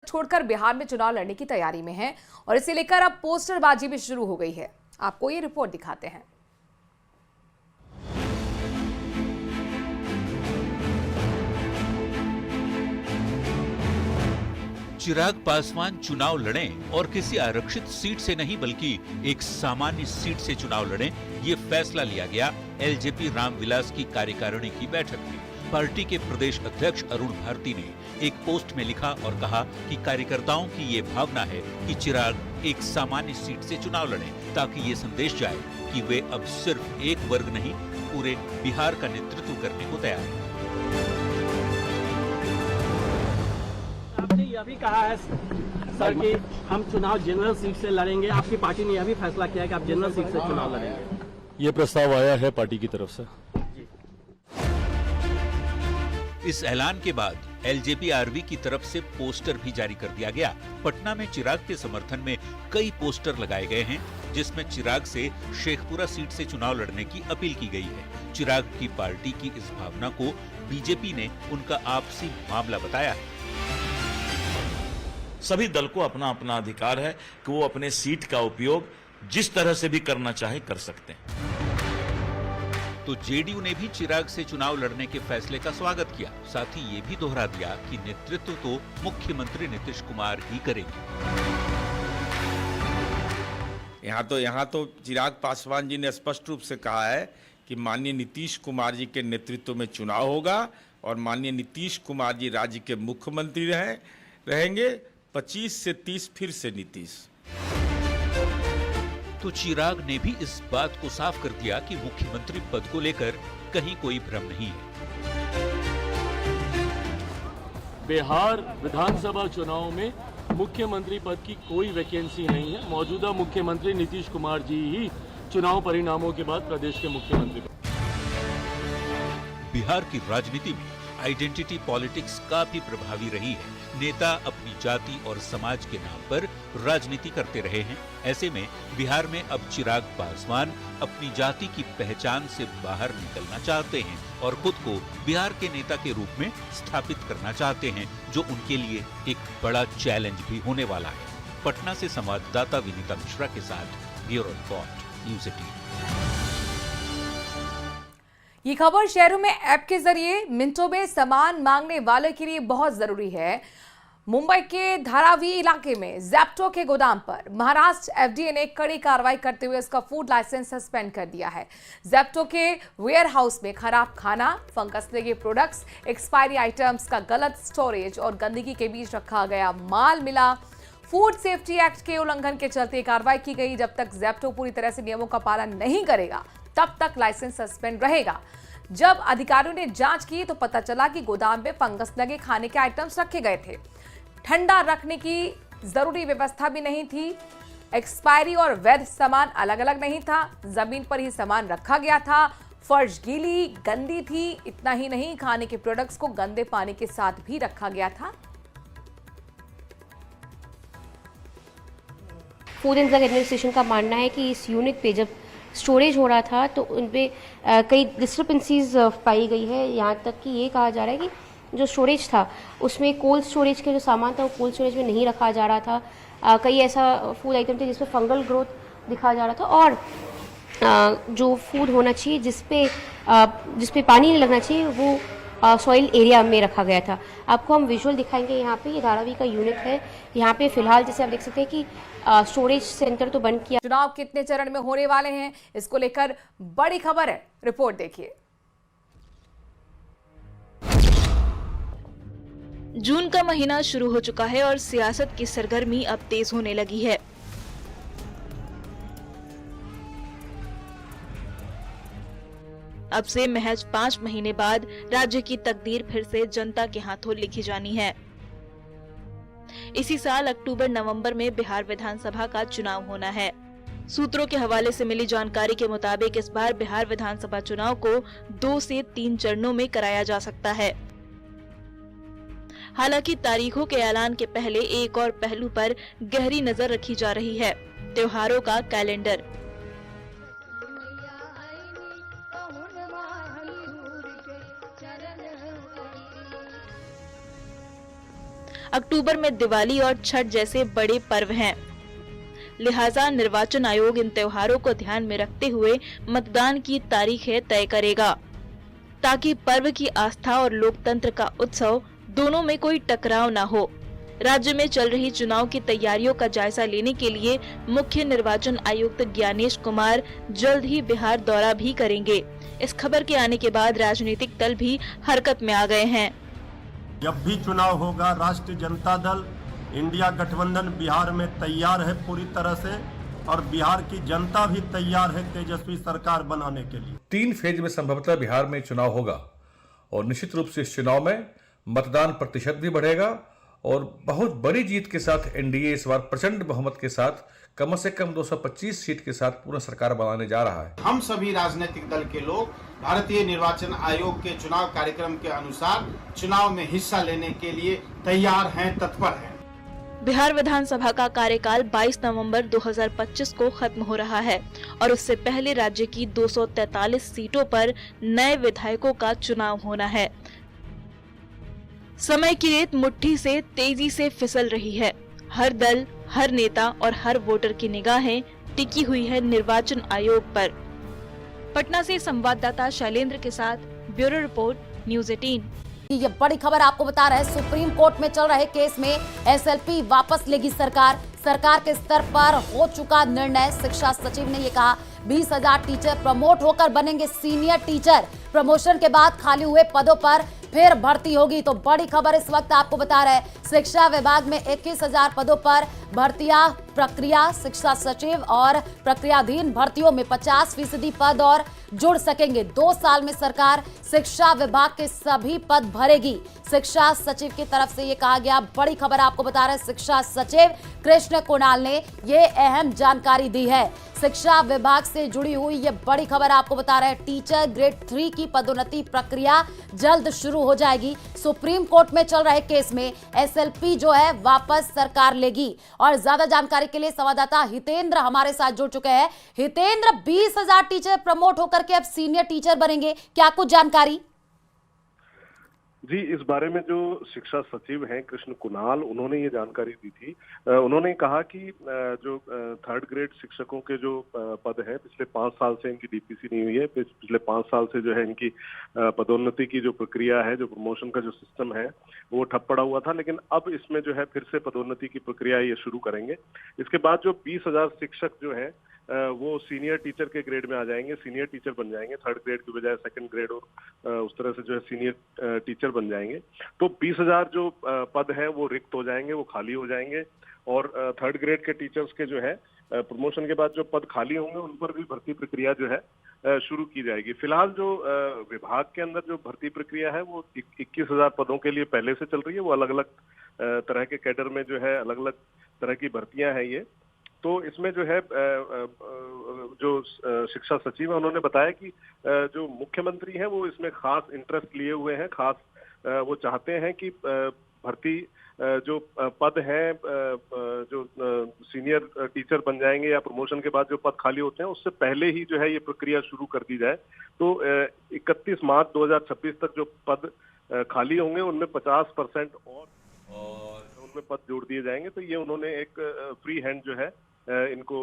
छोड़कर बिहार में चुनाव लड़ने की तैयारी में हैं और इसे लेकर अब पोस्टरबाजी भी शुरू हो गई है। आपको ये रिपोर्ट दिखाते हैं। चिराग पासवान चुनाव लड़ें और किसी आरक्षित सीट से नहीं बल्कि एक सामान्य सीट से चुनाव लड़ें, ये फैसला लिया गया एलजेपी रामविलास की कार्यकारिणी की बैठक में। पार्टी के प्रदेश अध्यक्ष अरुण भारती ने एक पोस्ट में लिखा और कहा कि कार्यकर्ताओं की ये भावना है कि चिराग एक सामान्य सीट से चुनाव लड़ें ताकि ये संदेश जाए कि वे अब सिर्फ एक वर्ग नहीं पूरे बिहार का नेतृत्व करने को तैयार हैं। आपने यह भी कहा है सर कि हम चुनाव जनरल सीट से लड़ेंगे। आपकी पार्टी ने यह भी फैसला किया है कि आप जनरल सीट से चुनाव लड़ेंगे। ये प्रस्ताव आया है पार्टी की तरफ से। इस ऐलान के बाद एलजेपी-आरवी की तरफ से पोस्टर भी जारी कर दिया गया। पटना में चिराग के समर्थन में कई पोस्टर लगाए गए हैं जिसमें चिराग से शेखपुरा सीट से चुनाव लड़ने की अपील की गई है। चिराग की पार्टी की इस भावना को बीजेपी ने उनका आपसी मामला बताया है। सभी दल को अपना अपना अधिकार है कि वो अपने सीट का उपयोग जिस तरह से भी करना चाहे कर सकते हैं। तो जेडीयू ने भी चिराग से चुनाव लड़ने के फैसले का स्वागत किया। साथ ही ये भी दोहरा दिया कि नेतृत्व तो मुख्यमंत्री नीतीश कुमार ही करेंगे। यहाँ तो चिराग पासवान जी ने स्पष्ट रूप से कहा है कि माननीय नीतीश कुमार जी के नेतृत्व में चुनाव होगा और माननीय नीतीश कुमार जी राज्य के मुख्यमंत्री रहेंगे। 25 से 30 फिर से नीतीश। तो चिराग ने भी इस बात को साफ कर दिया कि मुख्यमंत्री पद को लेकर कहीं कोई भ्रम नहीं है। बिहार विधानसभा चुनाव में मुख्यमंत्री पद की कोई वैकेंसी नहीं है। मौजूदा मुख्यमंत्री नीतीश कुमार जी ही चुनाव परिणामों के बाद प्रदेश के मुख्यमंत्री। बिहार की राजनीति में आइडेंटिटी पॉलिटिक्स काफी प्रभावी रही है। नेता अपनी जाति और समाज के नाम पर राजनीति करते रहे हैं। ऐसे में बिहार में अब चिराग पासवान अपनी जाति की पहचान से बाहर निकलना चाहते हैं और खुद को बिहार के नेता के रूप में स्थापित करना चाहते हैं, जो उनके लिए एक बड़ा चैलेंज भी होने वाला है। पटना से संवाददाता विनीता मिश्रा के साथ ब्यूरो रिपोर्ट, न्यूज़ 18। ये खबर शहरों में ऐप के जरिए मिनटों में सामान मांगने वाले के लिए बहुत जरूरी है। मुंबई के धारावी इलाके में ज़ेप्टो के गोदाम पर महाराष्ट्र एफडीए ने कड़ी कार्रवाई करते हुए उसका फूड लाइसेंस सस्पेंड कर दिया है। ज़ेप्टो के वेयर हाउस में खराब खाना, फंगस लगे प्रोडक्ट्स, एक्सपायरी आइटम्स का गलत स्टोरेज और गंदगी के बीच रखा गया माल मिला। फूड सेफ्टी एक्ट के उल्लंघन के चलते कार्रवाई की गई। जब तक ज़ेप्टो पूरी तरह से नियमों का पालन नहीं करेगा तब तक लाइसेंस सस्पेंड रहेगा। जब अधिकारियों ने जांच की तो पता चला कि गोदाम में फंगस लगे खाने के आइटम्स रखे गए थे। ठंडा रखने की जरूरी व्यवस्था भी नहीं थी। एक्सपायरी और वैध सामान अलग अलग नहीं था। जमीन पर ही सामान रखा गया था। फर्श गीली गंदी थी। इतना ही नहीं, खाने के प्रोडक्ट्स को गंदे पानी के साथ भी रखा गया था। फूड एंड ड्रग एडमिनिस्ट्रेशन का मानना है कि इस यूनिट पे जब स्टोरेज हो रहा था तो उन पे कई डिस्क्रिपेंसीज पाई गई है। यहाँ तक कि ये कहा जा रहा है कि जो स्टोरेज था उसमें कोल्ड स्टोरेज के जो सामान था वो कोल्ड स्टोरेज में नहीं रखा जा रहा था। कई ऐसा फूड आइटम थे जिसमें फंगल ग्रोथ दिखा जा रहा था और जो फूड होना चाहिए जिसपे पानी नहीं लगना चाहिए वो सॉइल एरिया में रखा गया था। आपको हम विजुअल दिखाएंगे। यहाँ पे ये धारावी का यूनिट है। यहाँ पे फिलहाल जैसे आप देख सकते हैं कि स्टोरेज सेंटर तो बंद किया। चुनाव कितने चरण में होने वाले हैं, इसको लेकर बड़ी खबर है। रिपोर्ट देखिए। जून का महीना शुरू हो चुका है और सियासत की सरगर्मी अब तेज होने लगी है। अब से महज 5 महीने बाद राज्य की तकदीर फिर से जनता के हाथों लिखी जानी है। इसी साल अक्टूबर-नवंबर में बिहार विधानसभा का चुनाव होना है। सूत्रों के हवाले से मिली जानकारी के मुताबिक इस बार बिहार विधानसभा चुनाव को 2 से 3 चरणों में कराया जा सकता है। हालांकि तारीखों के ऐलान के पहले एक और पहलू पर गहरी नजर रखी जा रही है, त्योहारों का कैलेंडर। अक्टूबर में दिवाली और छठ जैसे बड़े पर्व हैं। लिहाजा निर्वाचन आयोग इन त्योहारों को ध्यान में रखते हुए मतदान की तारीखें तय करेगा, ताकि पर्व की आस्था और लोकतंत्र का उत्सव दोनों में कोई टकराव न हो। राज्य में चल रही चुनाव की तैयारियों का जायजा लेने के लिए मुख्य निर्वाचन आयुक्त ज्ञानेश कुमार जल्द ही बिहार दौरा भी करेंगे। इस खबर के आने के बाद राजनीतिक दल भी हरकत में आ गए हैं। जब भी चुनाव होगा, राष्ट्रीय जनता दल इंडिया गठबंधन बिहार में तैयार है पूरी तरह से, और बिहार की जनता भी तैयार है तेजस्वी सरकार बनाने के लिए। 3 फेज में संभवतः बिहार में चुनाव होगा और निश्चित रूप से इस चुनाव में मतदान प्रतिशत भी बढ़ेगा और बहुत बड़ी जीत के साथ एनडीए इस बार प्रचंड बहुमत के साथ कम से कम 225 सीट के साथ पूर्ण सरकार बनाने जा रहा है। हम सभी राजनीतिक दल के लोग भारतीय निर्वाचन आयोग के चुनाव कार्यक्रम के अनुसार चुनाव में हिस्सा लेने के लिए तैयार हैं, तत्पर हैं। बिहार विधानसभा का कार्यकाल 22 नवंबर 2025 को खत्म हो रहा है और उससे पहले राज्य की 243 सीटों पर नए विधायकों का चुनाव होना है। समय की रेत मुट्ठी से तेजी से फिसल रही है। हर दल, हर नेता और हर वोटर की निगाहें टिकी हुई है निर्वाचन आयोग पर। पटना से संवाददाता शैलेंद्र के साथ ब्यूरो रिपोर्ट, न्यूज़ 18। ये बड़ी खबर आपको बता रहे हैं, सुप्रीम कोर्ट में चल रहे केस में एसएलपी वापस लेगी सरकार। सरकार के स्तर पर हो चुका निर्णय। शिक्षा सचिव ने ये कहा 20,000 टीचर प्रमोट होकर बनेंगे सीनियर टीचर। प्रमोशन के बाद खाली हुए पदों पर फिर भर्ती होगी। तो बड़ी खबर इस वक्त आपको बता रहे हैं, शिक्षा विभाग में 21,000 पदों पर भर्तियां प्रक्रिया। शिक्षा सचिव और प्रक्रियाधीन भर्तियों में 50% पद और जुड़ सकेंगे। 2 साल में सरकार शिक्षा विभाग के सभी पद भरेगी। शिक्षा सचिव की तरफ से ये कहा गया। बड़ी खबर आपको बता रहे हैं, शिक्षा सचिव कृष्ण कुणाल ने ये अहम जानकारी दी है। शिक्षा विभाग से जुड़ी हुई ये बड़ी खबर आपको बता रहे हैं, टीचर ग्रेड 3 की पदोन्नति प्रक्रिया जल्द शुरू हो जाएगी। सुप्रीम कोर्ट में चल रहे केस में एसएलपी जो है वापस सरकार लेगी। और ज्यादा जानकारी के लिए संवाददाता हितेंद्र हमारे साथ जुड़ चुके हैं। हितेंद्र, 20,000 टीचर प्रमोट होकर के अब सीनियर टीचर बनेंगे, क्या कुछ जानकारी? जी, इस बारे में जो शिक्षा सचिव हैं कृष्ण कुणाल, उन्होंने ये जानकारी दी थी। उन्होंने कहा कि जो 3rd ग्रेड शिक्षकों के जो पद हैं, पिछले 5 साल से इनकी डीपीसी नहीं हुई है। पिछले 5 साल से जो है इनकी पदोन्नति की जो प्रक्रिया है, जो प्रमोशन का जो सिस्टम है, वो ठप पड़ा हुआ था। लेकिन अब इसमें जो है फिर से पदोन्नति की प्रक्रिया ये शुरू करेंगे। इसके बाद जो 20,000 शिक्षक जो है वो सीनियर टीचर के ग्रेड में आ जाएंगे, सीनियर टीचर बन जाएंगे। 3rd ग्रेड की बजाय 2nd ग्रेड और उस तरह से जो है सीनियर टीचर बन जाएंगे। तो 20,000 जो पद हैं वो रिक्त हो जाएंगे, वो खाली हो जाएंगे। और 3rd ग्रेड के टीचर्स के जो है प्रमोशन के बाद जो पद खाली होंगे उन पर भी भर्ती प्रक्रिया जो है शुरू की जाएगी। फिलहाल जो विभाग के अंदर जो भर्ती प्रक्रिया है वो 21,000 पदों के लिए पहले से चल रही है। वो अलग अलग तरह के कैडर में जो है अलग अलग तरह की भर्तियां हैं ये। तो इसमें जो है जो शिक्षा सचिव है उन्होंने बताया कि जो मुख्यमंत्री हैं वो इसमें खास इंटरेस्ट लिए हुए हैं। खास वो चाहते हैं कि भर्ती जो पद हैं, जो सीनियर टीचर बन जाएंगे या प्रमोशन के बाद जो पद खाली होते हैं उससे पहले ही जो है ये प्रक्रिया शुरू कर दी जाए। तो 31 मार्च 2026 तक जो पद खाली होंगे उनमें 50% और उनमें पद जोड़ दिए जाएंगे। तो ये उन्होंने एक फ्री हैंड जो है इनको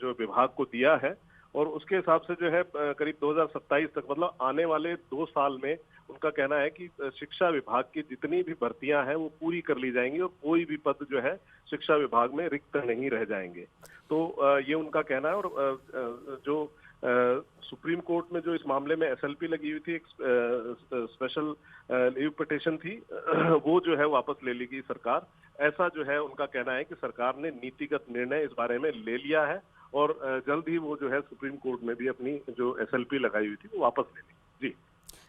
जो विभाग को दिया है। और उसके हिसाब से जो है करीब 2027 तक, मतलब आने वाले 2 साल में उनका कहना है कि शिक्षा विभाग की जितनी भी भर्तियां हैं वो पूरी कर ली जाएंगी और कोई भी पद जो है शिक्षा विभाग में रिक्त नहीं रह जाएंगे। तो ये उनका कहना है। और जो सुप्रीम कोर्ट में जो इस मामले में एसएलपी लगी हुई थी, एक स्पेशल लीव पिटीशन थी, वो जो है वापस ले लेगी सरकार। ऐसा जो है उनका कहना है कि सरकार ने नीतिगत निर्णय इस बारे में ले लिया है और जल्द ही वो जो है सुप्रीम कोर्ट में भी अपनी जो एसएलपी लगाई हुई थी वो वापस ले लेगी। जी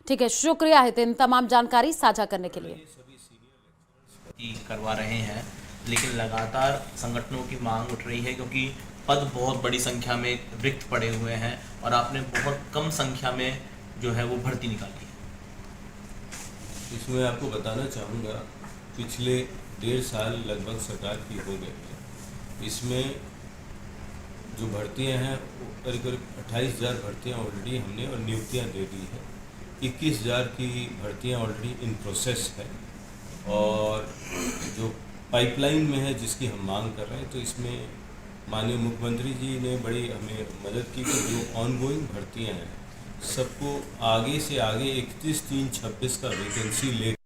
ठीक है, शुक्रिया हितेंद्र तमाम जानकारी साझा करने के लिए। सभी सीनियर करवा रहे हैं, लेकिन लगातार संगठनों की मांग उठ रही है क्योंकि पद बहुत बड़ी संख्या में रिक्त पड़े हुए हैं और आपने बहुत कम संख्या में जो है वो भर्ती निकाली है। इसमें आपको बताना चाहूँगा, पिछले 1.5 साल लगभग सरकार की हो गई है। इसमें जो भर्तियां हैं करीब 28,000 भर्तियां ऑलरेडी हमने और नियुक्तियां दे दी है। 21,000 की भर्तियां ऑलरेडी इन प्रोसेस है और जो पाइपलाइन में है जिसकी हम मांग कर रहे हैं, तो इसमें माननीय मुख्यमंत्री जी ने बड़ी हमें मदद की कि जो ऑनगोइंग भर्तियां हैं सबको आगे से आगे 31/3/26 का वैकेंसी लेकर